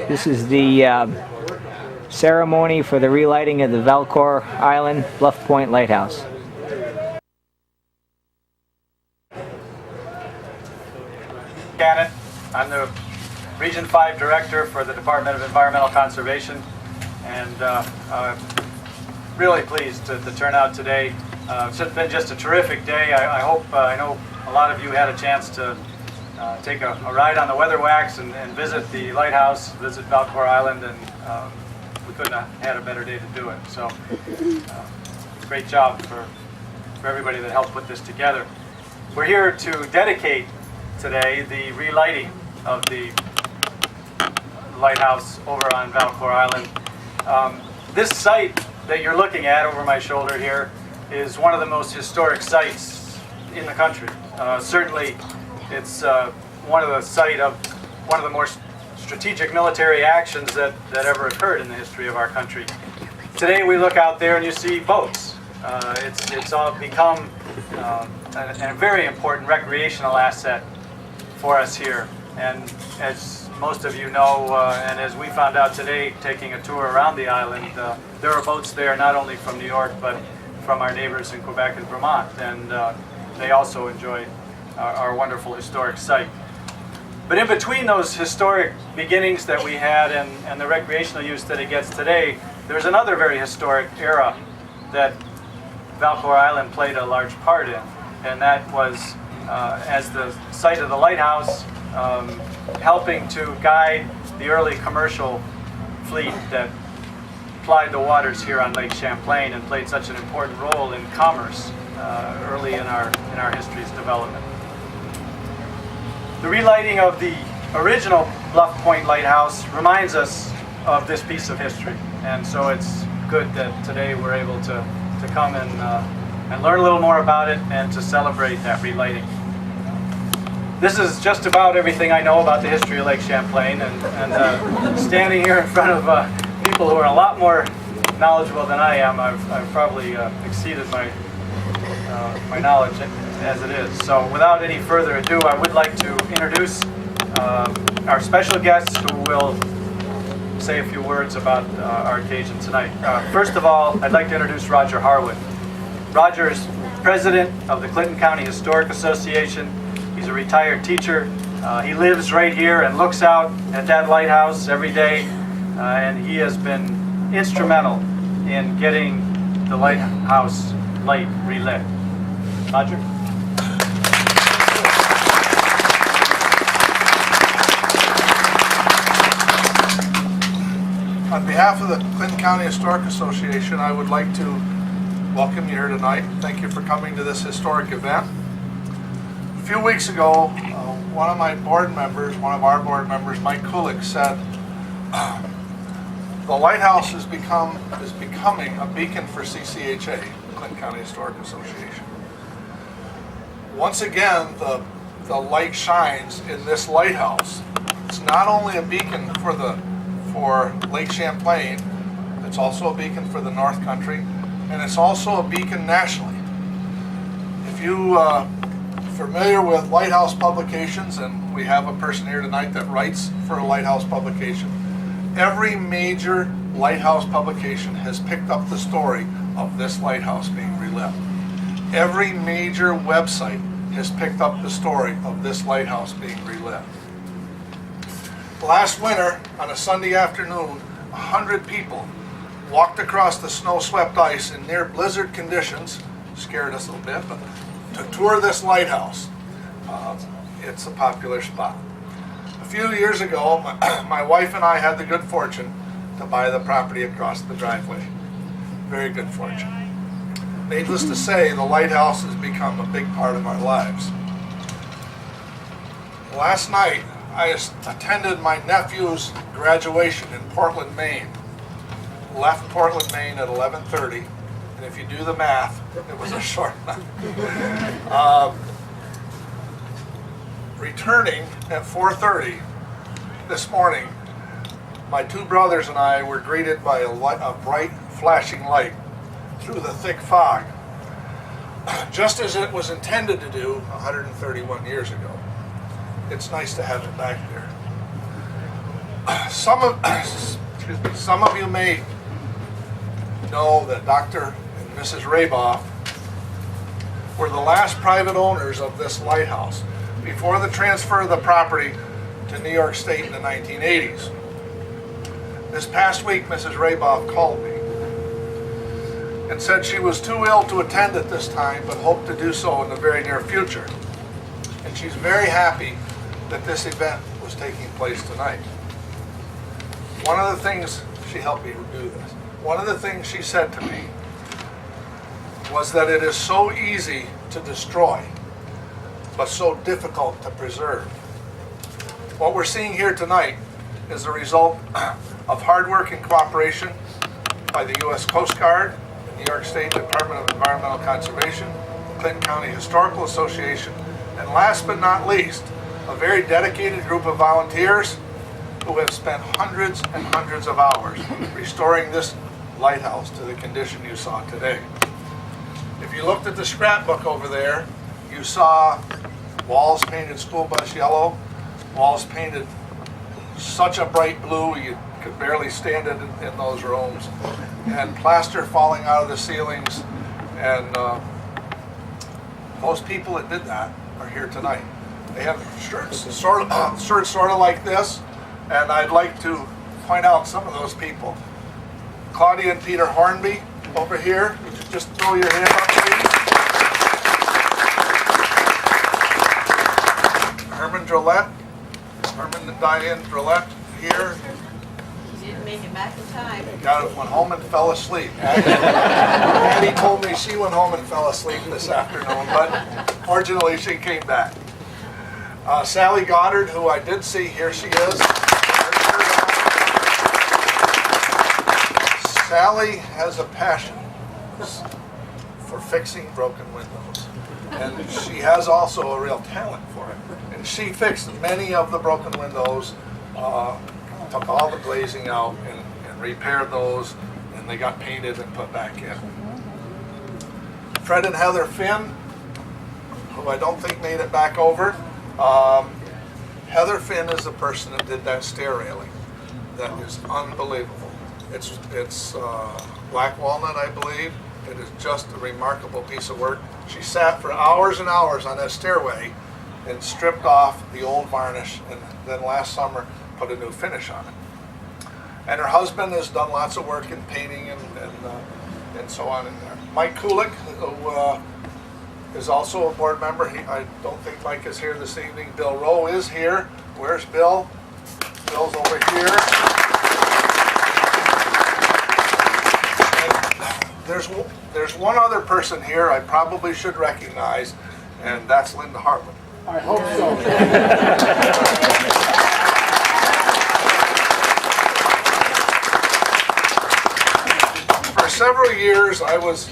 This is the ceremony for the relighting of the Valcour Island Bluff Point Lighthouse. Cannon. I'm the Region 5 Director for the Department of Environmental Conservation, and really pleased to turn out today. It's been just a terrific day. I know a lot of you had a chance to take a ride on the Weather Wax and visit the lighthouse, visit Valcour Island, and we couldn't have had a better day to do it. So great job for everybody that helped put this together. We're here to dedicate today the relighting of the lighthouse over on Valcour Island. This site that you're looking at over my shoulder here is one of the most historic sites in the country. Certainly it's one of the more strategic military actions that ever occurred in the history of our country. Today we look out there and you see boats. It's all become a very important recreational asset for us here. And as most of you know, and as we found out today taking a tour around the island, there are boats there not only from New York but from our neighbors in Quebec and Vermont, and they also enjoy our wonderful historic site. But in between those historic beginnings that we had and the recreational use that it gets today, there's another very historic era that Valcour Island played a large part in, and that was as the site of the lighthouse, helping to guide the early commercial fleet that plied the waters here on Lake Champlain and played such an important role in commerce early in our history's development. The relighting of the original Bluff Point Lighthouse reminds us of this piece of history, and so it's good that today we're able to come and learn a little more about it and to celebrate that relighting. This is just about everything I know about the history of Lake Champlain, and standing here in front of people who are a lot more knowledgeable than I am, I've probably exceeded my knowledge as it is. So without any further ado, I would like to introduce our special guests who will say a few words about our occasion tonight. First of all, I'd like to introduce Roger Harwood. Roger is president of the Clinton County Historic Association. He's a retired teacher. He lives right here and looks out at that lighthouse every day, and he has been instrumental in getting the lighthouse light relit. Roger? On behalf of the Clinton County Historic Association, I would like to welcome you here tonight. Thank you for coming to this historic event. A few weeks ago, one of our board members, Mike Kulik, said the lighthouse is becoming a beacon for CCHA, Clinton County Historic Association. Once again, the light shines in this lighthouse. It's not only a beacon for Lake Champlain, it's also a beacon for the North Country, and it's also a beacon nationally. If you familiar with Lighthouse publications, and we have a person here tonight that writes for a Lighthouse publication, every major Lighthouse publication has picked up the story of this lighthouse being relit. Every major website has picked up the story of this lighthouse being relit. Last winter, on a Sunday afternoon, 100 people walked across the snow-swept ice in near blizzard conditions, scared us a little bit, but to tour this lighthouse. It's a popular spot. A few years ago, my wife and I had the good fortune to buy the property across the driveway. Very good fortune. Needless to say, the lighthouse has become a big part of our lives. Last night, I attended my nephew's graduation in Portland, Maine. Left Portland, Maine at 11:30. And if you do the math, it was a short night. Returning at 4:30 this morning, my two brothers and I were greeted by a bright flashing light through the thick fog, just as it was intended to do 131 years ago. It's nice to have it back there. some of you may know that Dr. and Mrs. Raboff were the last private owners of this lighthouse before the transfer of the property to New York State in the 1980s. This past week, Mrs. Raboff called me and said she was too ill to attend at this time, but hoped to do so in the very near future. And she's very happy that this event was taking place tonight. One of the things, she helped me do this, one of the things she said to me was that it is so easy to destroy, but so difficult to preserve. What we're seeing here tonight is the result of hard work and cooperation by the U.S. Coast Guard, the New York State Department of Environmental Conservation, the Clinton County Historical Association, and last but not least, a very dedicated group of volunteers who have spent hundreds and hundreds of hours restoring this lighthouse to the condition you saw today. If you looked at the scrapbook over there, you saw walls painted school bus yellow, walls painted such a bright blue you could barely stand it in those rooms, and plaster falling out of the ceilings. And those people that did that are here tonight. They have shirts sort of like this, and I'd like to point out some of those people. Claudia and Peter Hornby over here. Would you just throw your hand up, please? Herman and Diane Drillette here. She didn't make it back in time. Went home and fell asleep. Annie told me she went home and fell asleep this afternoon, but fortunately she came back. Sally Goddard, who I did see, here she is. Sally has a passion for fixing broken windows, and she has also a real talent for it. And she fixed many of the broken windows, took all the glazing out and repaired those, and they got painted and put back in. Fred and Heather Finn, who I don't think made it back over. Heather Finn is the person that did that stair railing. That is unbelievable. It's black walnut, I believe. It is just a remarkable piece of work. She sat for hours and hours on that stairway and stripped off the old varnish, and then last summer put a new finish on it. And her husband has done lots of work in painting and so on in there. Mike Kulik, who is also a board member. I don't think Mike is here this evening. Bill Rowe is here. Where's Bill? Bill's over here. And there's one other person here I probably should recognize, and that's Linda Hartman. I hope so. For several years, I was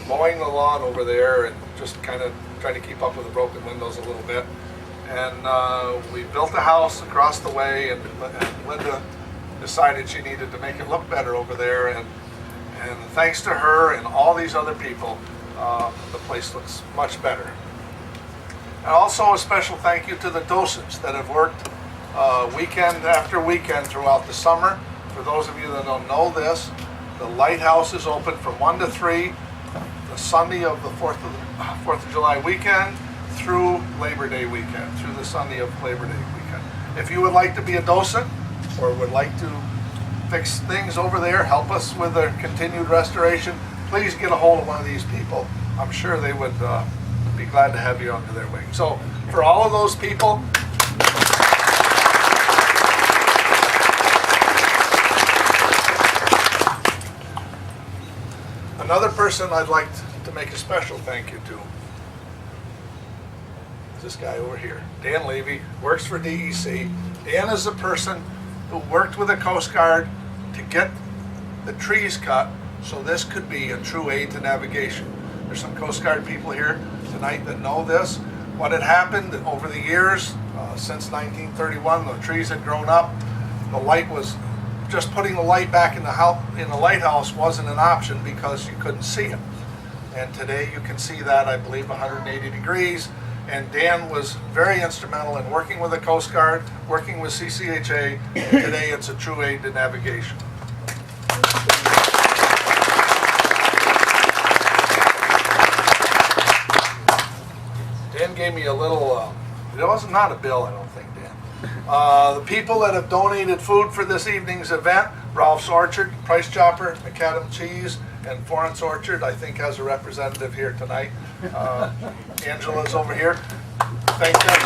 mowing the lawn over there and just kind of trying to keep up with the broken windows a little bit. And we built a house across the way, and Linda decided she needed to make it look better over there. And thanks to her and all these other people, the place looks much better. And also a special thank you to the docents that have worked weekend after weekend throughout the summer. For those of you that don't know this, the Lighthouse is open from 1 to 3, the Sunday of the 4th of July weekend through Labor Day weekend, through the Sunday of Labor Day weekend. If you would like to be a docent or would like to fix things over there, help us with the continued restoration, please get a hold of one of these people. I'm sure they would be glad to have you under their wing. So for all of those people, another person I'd like to make a special thank you to is this guy over here. Dan Levy works for DEC. Dan is the person who worked with the Coast Guard to get the trees cut so this could be a true aid to navigation. There's some Coast Guard people here tonight that know this. What had happened over the years, since 1931, the trees had grown up. The light was, just putting the light back in the lighthouse wasn't an option because you couldn't see it. And today you can see that, I believe, 180 degrees. And Dan was very instrumental in working with the Coast Guard, working with CCHA, and today it's a true aid to navigation. Dan gave me a little, it was not a bill, I don't think, Dan. The people that have donated food for this evening's event, Ralph's Orchard, Price Chopper, Macadam Cheese, and Florence Orchard, I think has a representative here tonight. Angela's over here. Thank them.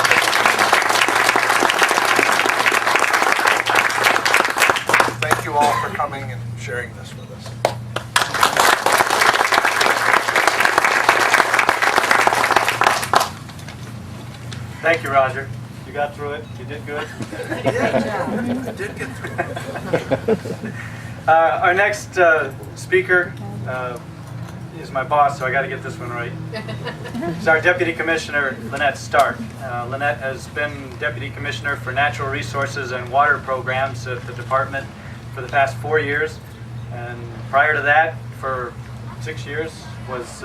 Thank you all for coming and sharing this with us. Thank you, Roger. You got through it. You did good. I did get through. Our next speaker is my boss, so I got to get this one right. It's our Deputy Commissioner, Lynette Stark. Lynette has been Deputy Commissioner for Natural Resources and Water Programs at the Department for the past 4 years. And prior to that, for 6 years, was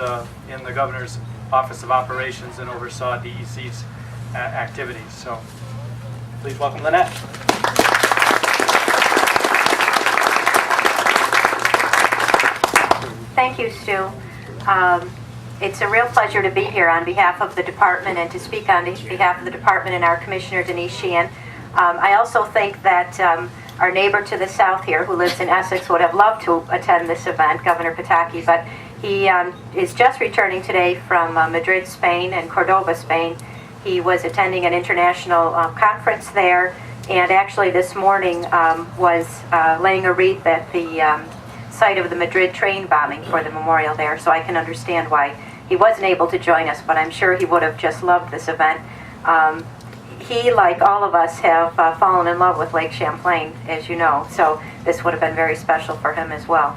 in the Governor's Office of Operations and oversaw DEC's activities. So please welcome Lynette. Thank you, Stu. It's a real pleasure to be here on behalf of the department and to speak on behalf of the department and our Commissioner, Denise Sheehan. I also think that our neighbor to the south here, who lives in Essex, would have loved to attend this event, Governor Pataki, but he is just returning today from Madrid, Spain, and Cordoba, Spain. He was attending an international conference there, and actually this morning was laying a wreath at the site of the Madrid train bombing for the memorial there, so I can understand why he wasn't able to join us, but I'm sure he would have just loved this event. He, like all of us, have fallen in love with Lake Champlain, as you know, so this would have been very special for him as well.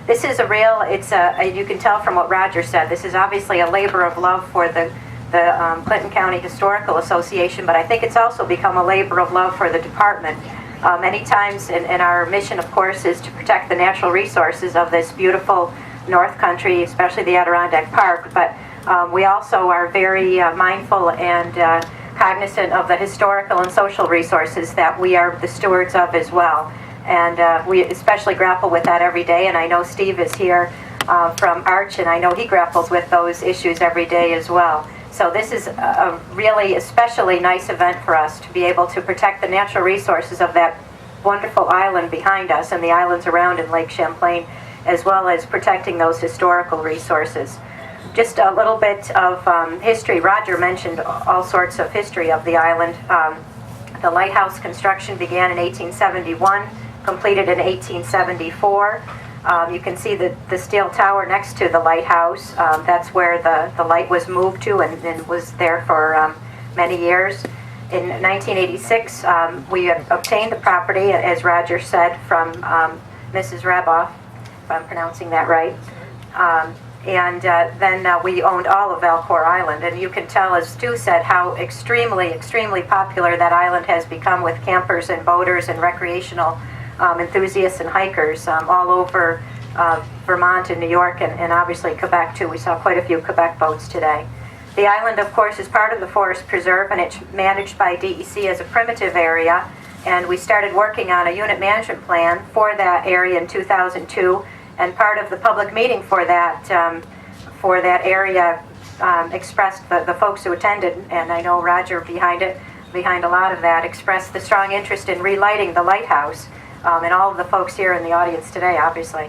This is you can tell from what Roger said, this is obviously a labor of love for the Clinton County Historical Association, but I think it's also become a labor of love for the department. Many times, and our mission, of course, is to protect the natural resources of this beautiful North Country, especially the Adirondack Park, but we also are very mindful and cognizant of the historical and social resources that we are the stewards of as well. And we especially grapple with that every day, and I know Steve is here from Arch, and I know he grapples with those issues every day as well. So this is a really especially nice event for us to be able to protect the natural resources of that wonderful island behind us and the islands around in Lake Champlain, as well as protecting those historical resources. Just a little bit of history. Roger mentioned all sorts of history of the island. The lighthouse construction began in 1871, completed in 1874. You can see the steel tower next to the lighthouse. That's where the light was moved to and was there for many years. In 1986, we obtained the property, as Roger said, from Mrs. Raboff, if I'm pronouncing that right. Then we owned all of Valcour Island. And you can tell, as Stu said, how extremely, extremely popular that island has become with campers and boaters and recreational enthusiasts and hikers all over Vermont and New York and obviously Quebec too. We saw quite a few Quebec boats today. The island, of course, is part of the Forest Preserve, and it's managed by DEC as a primitive area, and we started working on a unit management plan for that area in 2002, and part of the public meeting for that area expressed, the folks who attended, and I know Roger behind a lot of that, expressed the strong interest in relighting the lighthouse. And all of the folks here in the audience today, obviously.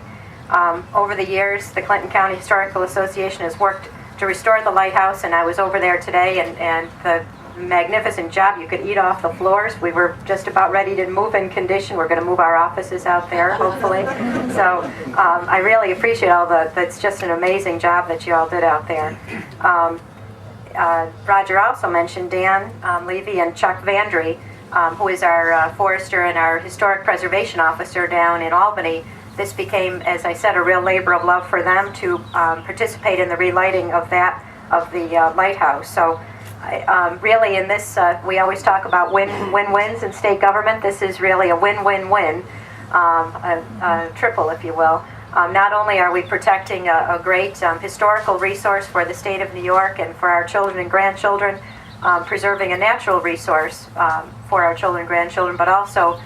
Over the years, the Clinton County Historical Association has worked to restore the lighthouse, and I was over there today, and the magnificent job. You could eat off the floors. We were just about ready to move in condition. We're going to move our offices out there, hopefully. So I really appreciate that's just an amazing job that you all did out there. Roger also mentioned Dan Levy and Chuck Vandry, who is our forester and our historic preservation officer down in Albany. This became, as I said, a real labor of love for them to participate in the relighting of the lighthouse. So really in this, we always talk about win-wins in state government. This is really a win-win-win, a triple, if you will. Not only are we protecting a great historical resource for the state of New York and for our children and grandchildren, preserving a natural resource for our children and grandchildren, but also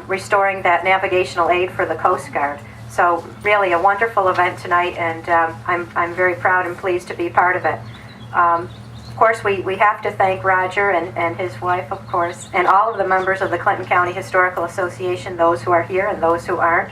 restoring that navigational aid for the Coast Guard. So really a wonderful event tonight, and I'm very proud and pleased to be part of it. Of course, we have to thank Roger and his wife, of course, and all of the members of the Clinton County Historical Association, those who are here and those who aren't.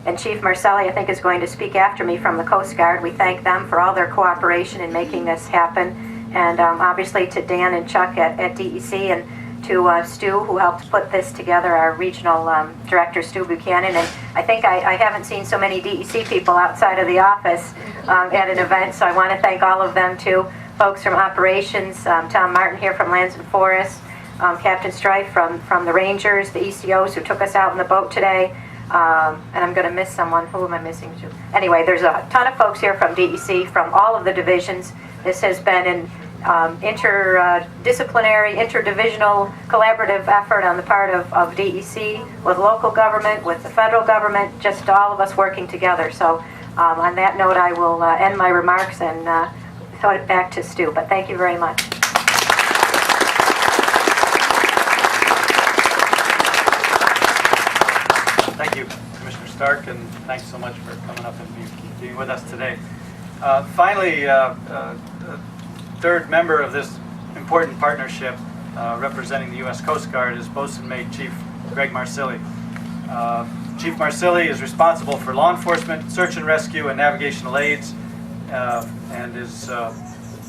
And Chief Marcelli, I think, is going to speak after me from the Coast Guard. We thank them for all their cooperation in making this happen. And obviously to Dan and Chuck at DEC, and to Stu, who helped put this together, our regional director, Stu Buchanan. And I think I haven't seen so many DEC people outside of the office at an event, so I want to thank all of them too. Folks from operations, Tom Martin here from Lands and Forests, Captain Strife from the Rangers, the ECOs who took us out in the boat today. And I'm going to miss someone. Who am I missing? Anyway, there's a ton of folks here from DEC, from all of the divisions. This has been an interdisciplinary, interdivisional, collaborative effort on the part of DEC, with local government, with the federal government, just all of us working together. So on that note, I will end my remarks and throw it back to Stu. But thank you very much. Thank you, Commissioner Stark, and thanks so much for coming up and being with us today. Finally, third member of this important partnership representing the U.S. Coast Guard is Boatswain Mate Chief Greg Marsilli. Chief Marsilli is responsible for law enforcement, search and rescue, and navigational aids, and is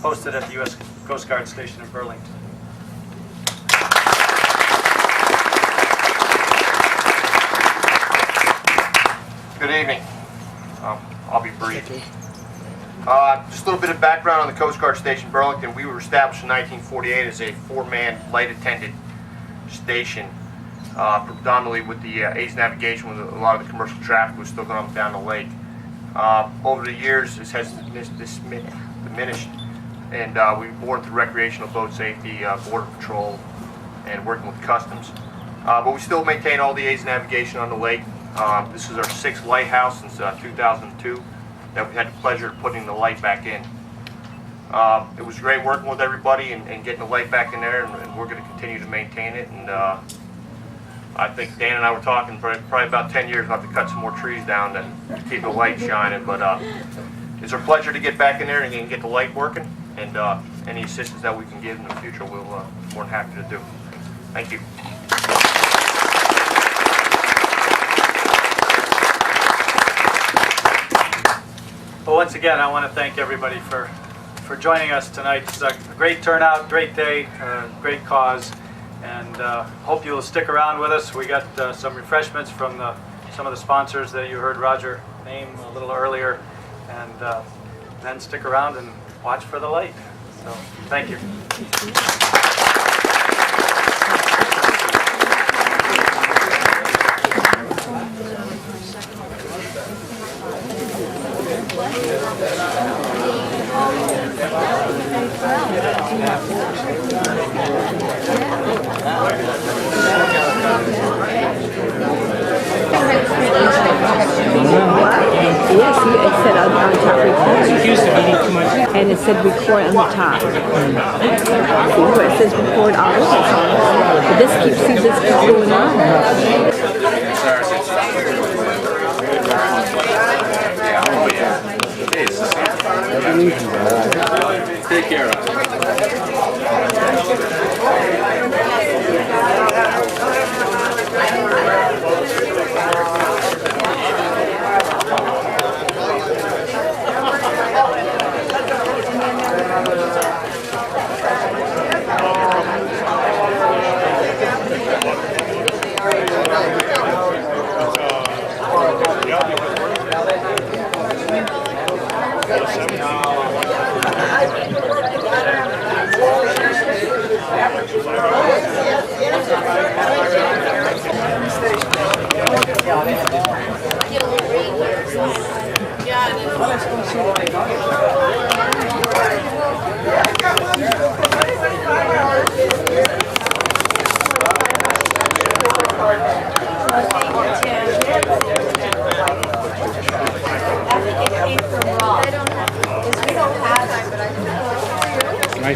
posted at the U.S. Coast Guard Station in Burlington. Good evening. I'll be brief. Just a little bit of background on the Coast Guard Station Burlington. We were established in 1948 as a four-man light attendant station, predominantly with the aids navigation, when a lot of the commercial traffic was still going up down the lake. Over the years, this has diminished, and we've more into recreational boat safety, border patrol, and working with customs. But we still maintain all the aids navigation on the lake. This is our 6th lighthouse since 2002 that we had the pleasure of putting the light back in. It was great working with everybody and getting the light back in there, and we're going to continue to maintain it. And I think Dan and I were talking for probably about 10 years. We'll have to cut some more trees down to keep the light shining. But it's our pleasure to get back in there and get the light working. And any assistance that we can give in the future, we'll more than happy to do. Thank you. Well, once again, I want to thank everybody for joining us tonight. It's a great turnout, great day, great cause, and hope you'll stick around with us. We got some refreshments from some of the sponsors that you heard Roger name a little earlier, and then stick around and watch for the light. So, thank you. Yes, it said on top record. And it said record on the top. See where it says record all over. But this keeps going on. Take care of it.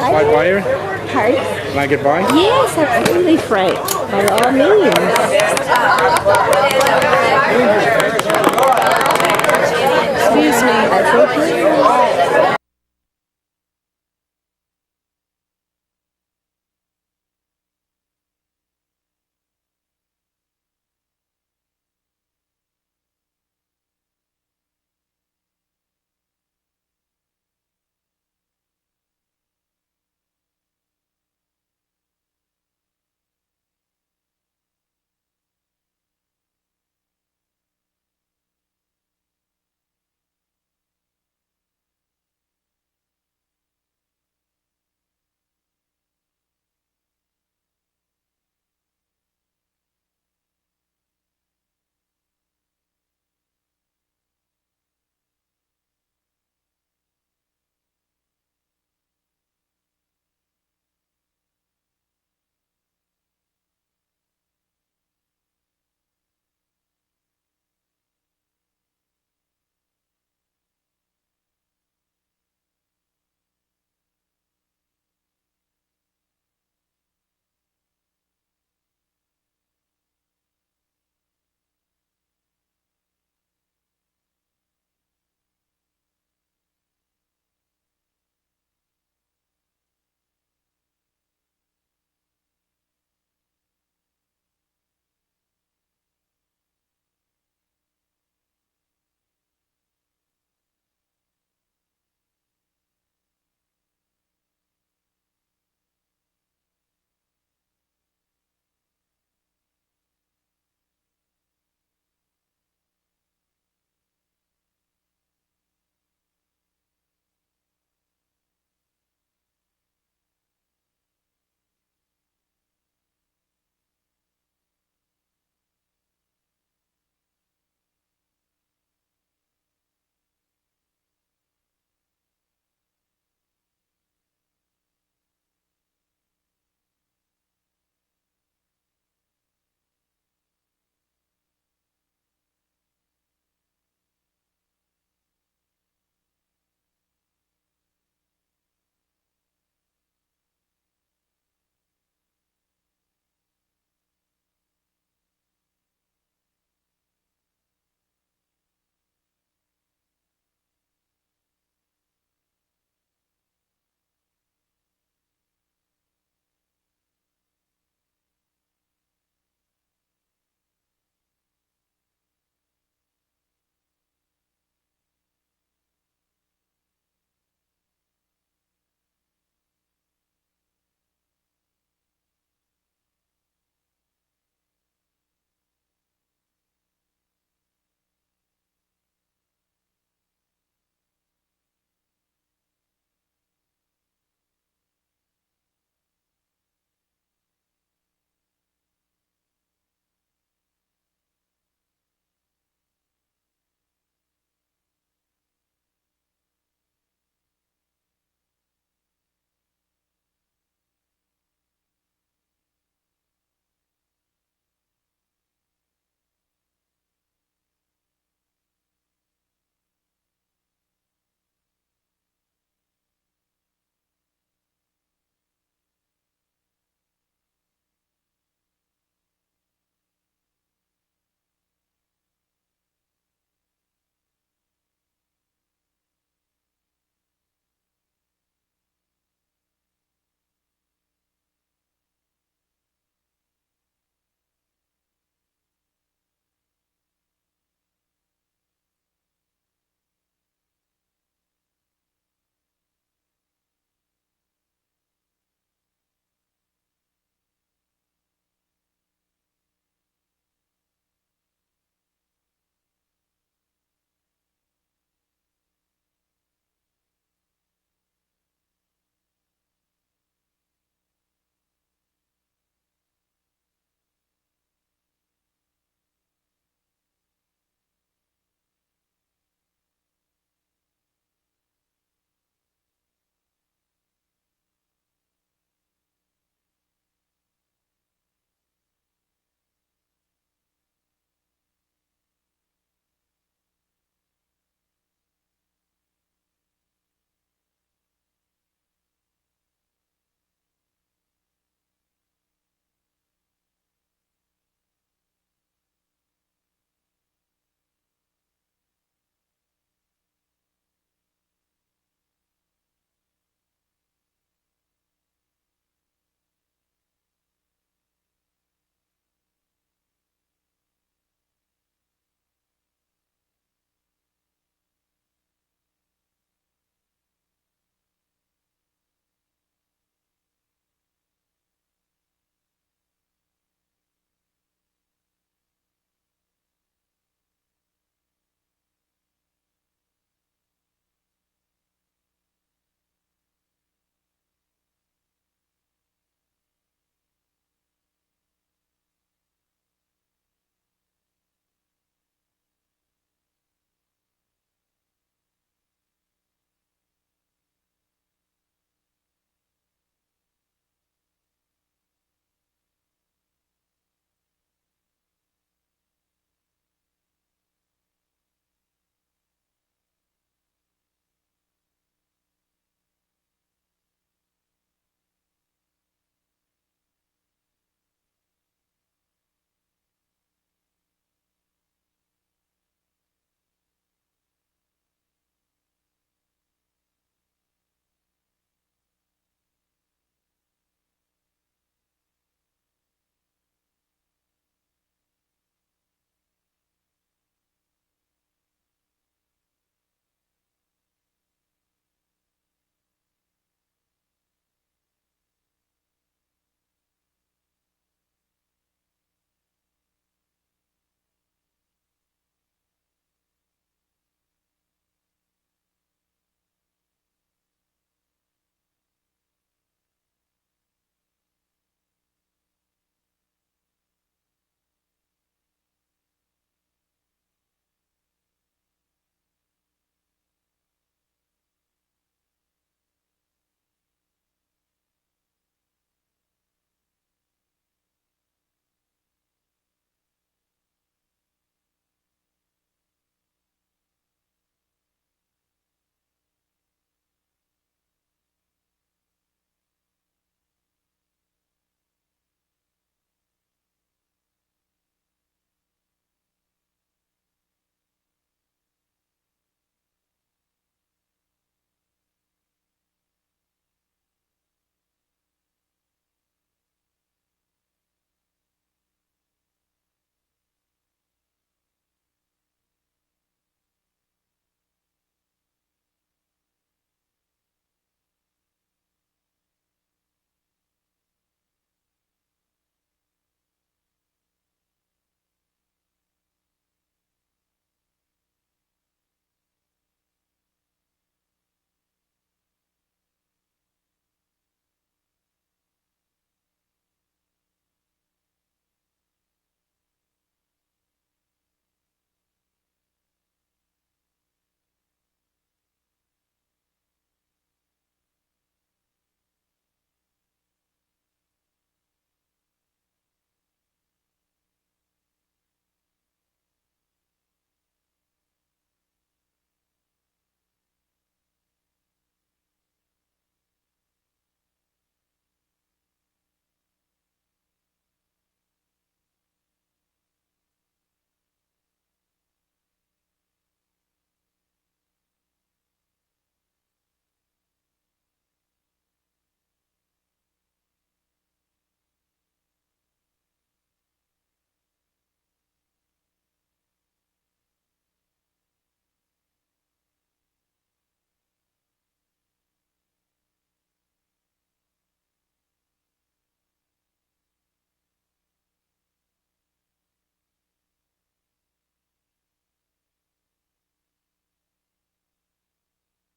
I fly by her? Pardon? Can I get by? Yes, absolutely, Frank. By all means. Excuse me. That's okay.